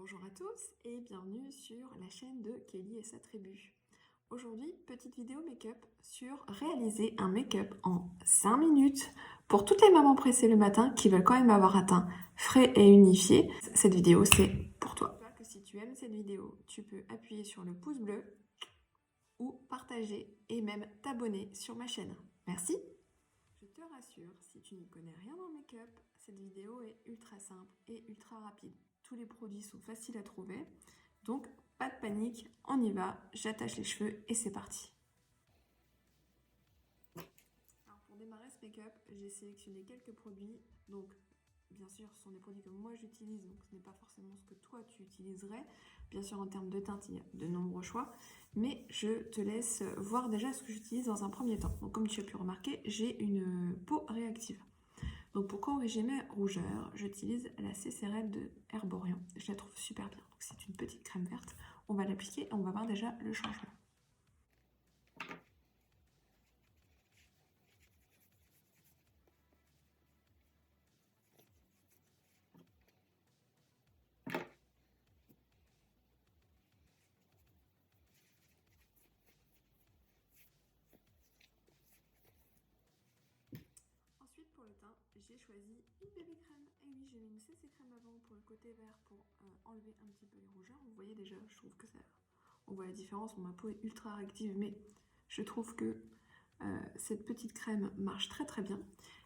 Bonjour à tous et bienvenue sur la chaîne de Kelly et sa tribu. Aujourd'hui, petite vidéo make-up sur réaliser un make-up en 5 minutes pour toutes les mamans pressées le matin qui veulent quand même avoir un teint frais et unifié. Cette vidéo, c'est pour toi. Que si tu aimes cette vidéo, tu peux appuyer sur le pouce bleu ou partager et même t'abonner sur ma chaîne. Merci. Je te rassure, si tu n'y connais rien en make-up, cette vidéo est ultra simple et ultra rapide. Tous les produits sont faciles à trouver, donc pas de panique, on y va, j'attache les cheveux et c'est parti. Alors pour démarrer ce make-up, j'ai sélectionné quelques produits, donc bien sûr ce sont des produits que moi j'utilise, donc ce n'est pas forcément ce que toi tu utiliserais. Bien sûr en termes de teinte, il y a de nombreux choix, mais je te laisse voir déjà ce que j'utilise dans un premier temps. Donc comme tu as pu remarquer, j'ai une peau réactive. Donc pour corriger mes rougeurs, j'utilise la CCRL de Herborian. Je la trouve super bien. Donc c'est une petite crème verte. On va l'appliquer et on va voir déjà le changement. Ensuite pour le teint, j'ai choisi une bébé crème. Et oui, j'ai mis une CC crème avant pour le côté vert pour enlever un petit peu les rougeurs. Vous voyez déjà, je trouve que ça... On voit la différence. Bon, ma peau est ultra réactive, mais je trouve que cette petite crème marche très très bien.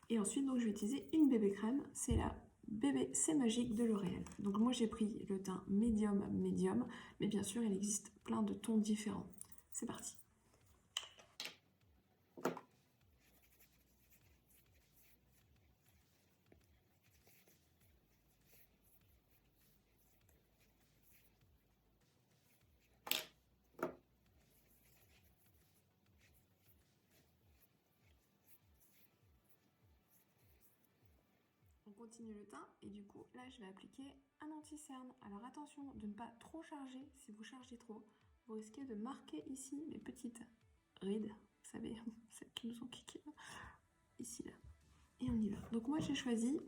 Et ensuite, donc, je vais utiliser une bébé crème. C'est la Bébé C'est Magique de L'Oréal. Donc moi, j'ai pris le teint médium, mais bien sûr, il existe plein de tons différents. C'est parti. On continue le teint et du coup là je vais appliquer un anti-cerne. Alors attention de ne pas trop charger, si vous chargez trop, vous risquez de marquer ici les petites rides, vous savez, celles qui nous ont kické là, ici là. Et on y va. Donc moi j'ai choisi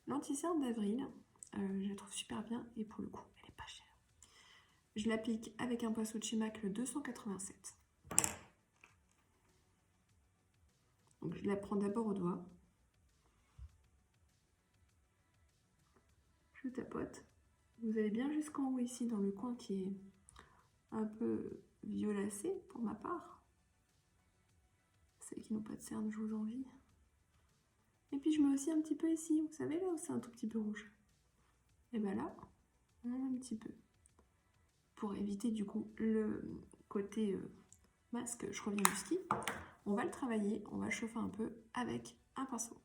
l'anti-cerne d'Avril, je la trouve super bien et pour le coup elle est pas chère. Je l'applique avec un pinceau de chez MAC, le 287. Donc je la prends d'abord au doigt. Je tapote. Vous allez bien jusqu'en haut ici dans le coin qui est un peu violacé pour ma part. Celles qui n'ont pas de cerne, je vous envie. Et puis je mets aussi un petit peu ici, vous savez là où c'est un tout petit peu rouge. Et bien là, on en a un petit peu. Pour éviter du coup le côté masque, je reviens du ski. On va le travailler, on va chauffer un peu avec un pinceau.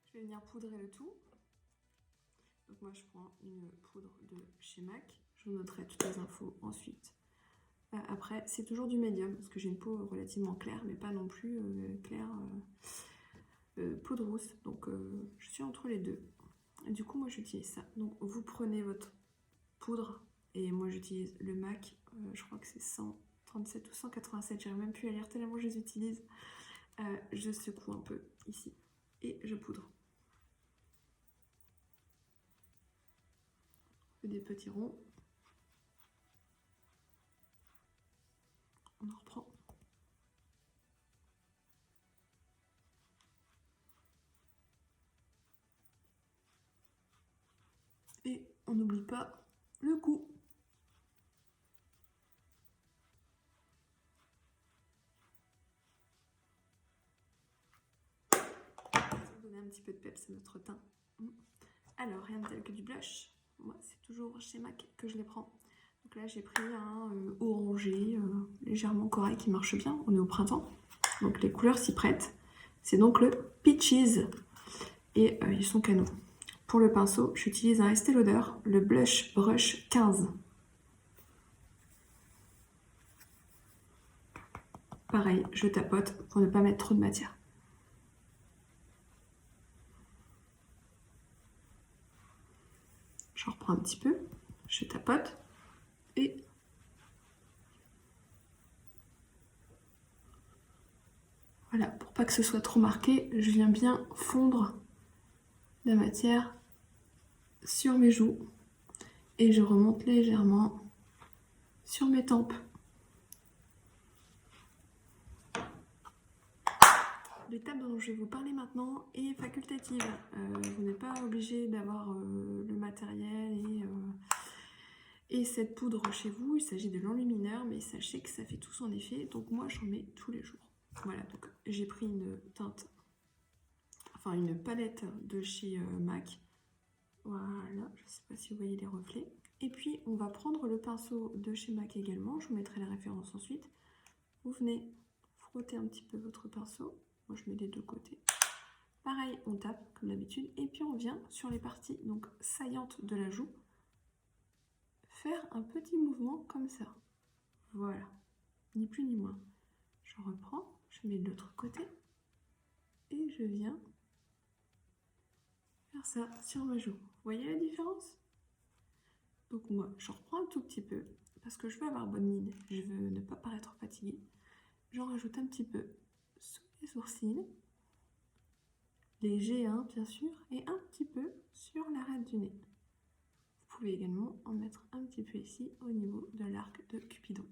Je vais venir poudrer le tout. Donc moi je prends une poudre de chez MAC. Je vous noterai toutes les infos ensuite. Après, c'est toujours du médium, parce que j'ai une peau relativement claire, mais pas non plus claire peau de rousse. Donc je suis entre les deux. Et du coup, moi j'utilise ça. Donc vous prenez votre poudre, et moi j'utilise le MAC, je crois que c'est 137 ou 187, j'arrive même plus à lire tellement je les utilise. Je secoue un peu ici, et je poudre. Je fais des petits ronds. On en reprend. Et on n'oublie pas le cou. Ça va donner un petit peu de peps à notre teint. Alors, rien de tel que du blush. Moi, c'est toujours chez MAC que je les prends. Donc là, j'ai pris un orangé, légèrement corail, qui marche bien. On est au printemps, donc les couleurs s'y prêtent. C'est donc le Peaches. Et ils sont canons. Pour le pinceau, j'utilise un Estée Lauder, le Blush Brush 15. Pareil, je tapote pour ne pas mettre trop de matière. Je reprends un petit peu. je tapote et voilà, pour pas que ce soit trop marqué, je viens bien fondre la matière sur mes joues et je remonte légèrement sur mes tempes. L'étape dont je vais vous parler maintenant est facultative. Vous n'êtes pas obligé d'avoir le matériel et cette poudre chez vous. Il s'agit de l'enlumineur, mais sachez que ça fait tout son effet. Donc moi, j'en mets tous les jours. Voilà, donc j'ai pris une teinte, enfin une palette de chez MAC. Voilà, je ne sais pas si vous voyez les reflets. Et puis, on va prendre le pinceau de chez MAC également. Je vous mettrai la référence ensuite. Vous venez frotter un petit peu votre pinceau. Moi, je mets les deux côtés. Pareil, on tape comme d'habitude. Et puis, on vient sur les parties donc saillantes de la joue faire un petit mouvement comme ça. Voilà, ni plus ni moins. Je reprends, je mets de l'autre côté et je viens faire ça sur ma joue. Vous voyez la différence? Donc moi, je reprends un tout petit peu parce que je veux avoir bonne mine, je veux ne pas paraître fatiguée. J'en rajoute un petit peu sous les sourcils, léger hein, bien sûr, et un petit peu sur l'arête du nez. Vous pouvez également en mettre un petit peu ici au niveau de l'arc de Cupidon.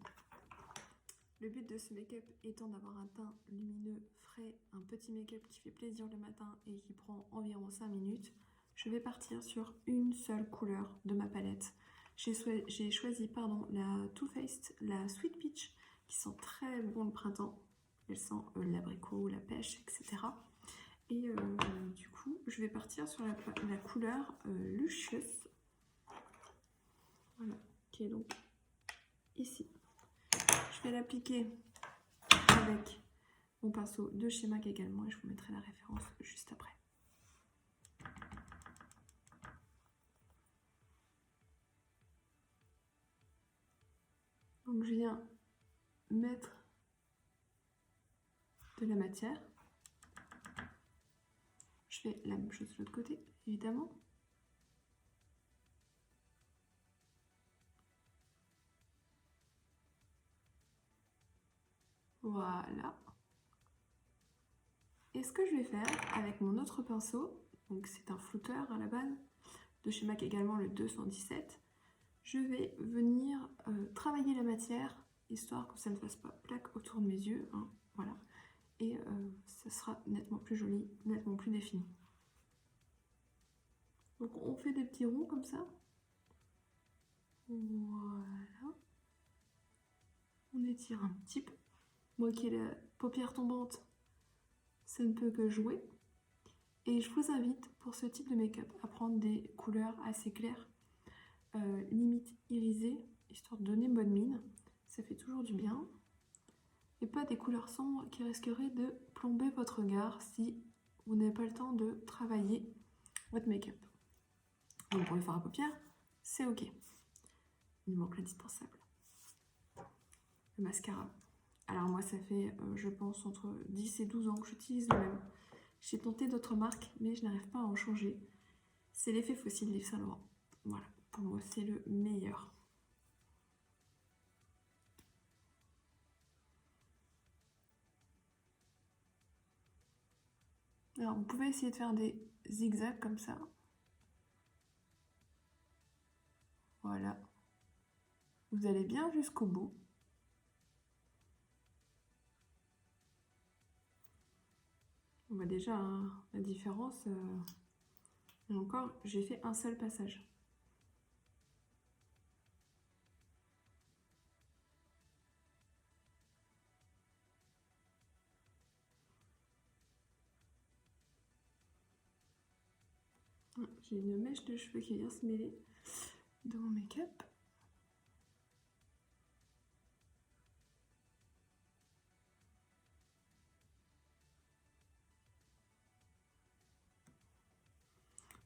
Le but de ce make-up étant d'avoir un teint lumineux, frais, un petit make-up qui fait plaisir le matin et qui prend environ 5 minutes, je vais partir sur une seule couleur de ma palette. J'ai choisi la Too Faced, la Sweet Peach, qui sent très bon le printemps. Elle sent l'abricot, la pêche, etc. Et du coup, je vais partir sur la couleur Lucious, voilà, qui est donc ici. Je vais l'appliquer avec mon pinceau de chez MAC également et je vous mettrai la référence juste après. Donc je viens mettre de la matière. Je fais la même chose de l'autre côté, évidemment. Voilà. Et ce que je vais faire avec mon autre pinceau, donc c'est un flouteur à la base, de chez MAC également le 217, je vais venir travailler la matière, histoire que ça ne fasse pas plaque autour de mes yeux, hein, voilà. Et ça sera nettement plus joli, nettement plus défini. Donc on fait des petits ronds comme ça. Voilà. On étire un petit peu. Moi qui ai la paupière tombante, ça ne peut que jouer. Et je vous invite pour ce type de make-up à prendre des couleurs assez claires, limite irisées, histoire de donner une bonne mine. Ça fait toujours du bien. Et pas des couleurs sombres qui risqueraient de plomber votre regard si vous n'avez pas le temps de travailler votre make-up. Donc pour le fard à paupières, c'est ok. Il manque l'indispensable. Le mascara. Alors moi ça fait, je pense, entre 10 et 12 ans que j'utilise le même. J'ai tenté d'autres marques, mais je n'arrive pas à en changer. C'est l'effet fossile d'Yves Saint Laurent. Voilà, pour moi c'est le meilleur. Alors vous pouvez essayer de faire des zigzags comme ça. Voilà. Vous allez bien jusqu'au bout. On voit déjà hein, la différence. Et encore, j'ai fait un seul passage. J'ai une mèche de cheveux qui vient se mêler dans mon make-up.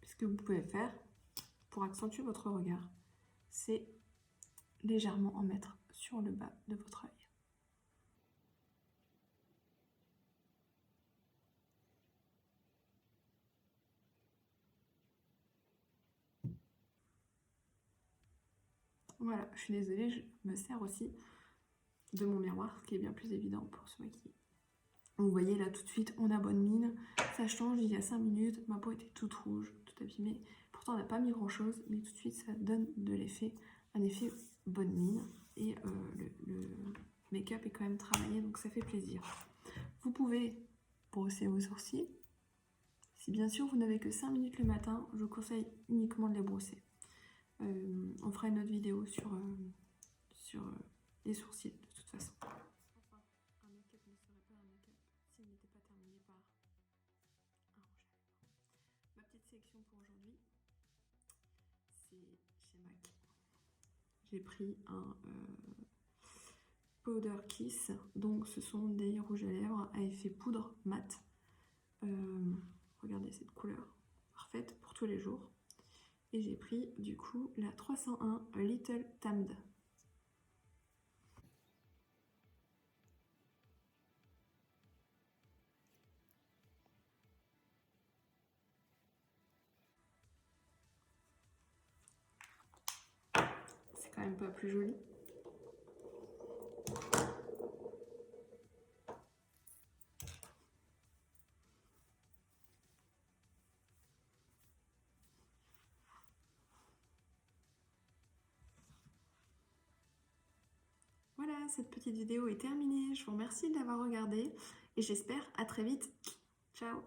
Ce que vous pouvez faire pour accentuer votre regard, c'est légèrement en mettre sur le bas de votre œil. Voilà, je suis désolée, je me sers aussi de mon miroir, ce qui est bien plus évident pour se maquiller. Vous voyez là tout de suite, on a bonne mine, ça change, il y a 5 minutes, ma peau était toute rouge, toute abîmée. Pourtant on n'a pas mis grand chose, mais tout de suite ça donne de l'effet, un effet bonne mine. Et le make-up est quand même travaillé, donc ça fait plaisir. Vous pouvez brosser vos sourcils. Si bien sûr vous n'avez que 5 minutes le matin, je vous conseille uniquement de les brosser. On fera une autre vidéo sur les sourcils de toute façon. Enfin, un make-up ne serait pas un make-up s'il n'était pas terminé par un rouge à lèvres. Ma petite sélection pour aujourd'hui, c'est chez MAC. J'ai pris un Powder Kiss, donc ce sont des rouges à lèvres à effet poudre mat. Regardez cette couleur, parfaite pour tous les jours. Et j'ai pris du coup la 301 Little Tamd. C'est quand même pas plus joli. Voilà, cette petite vidéo est terminée. Je vous remercie de l'avoir regardée et j'espère à très vite. Ciao!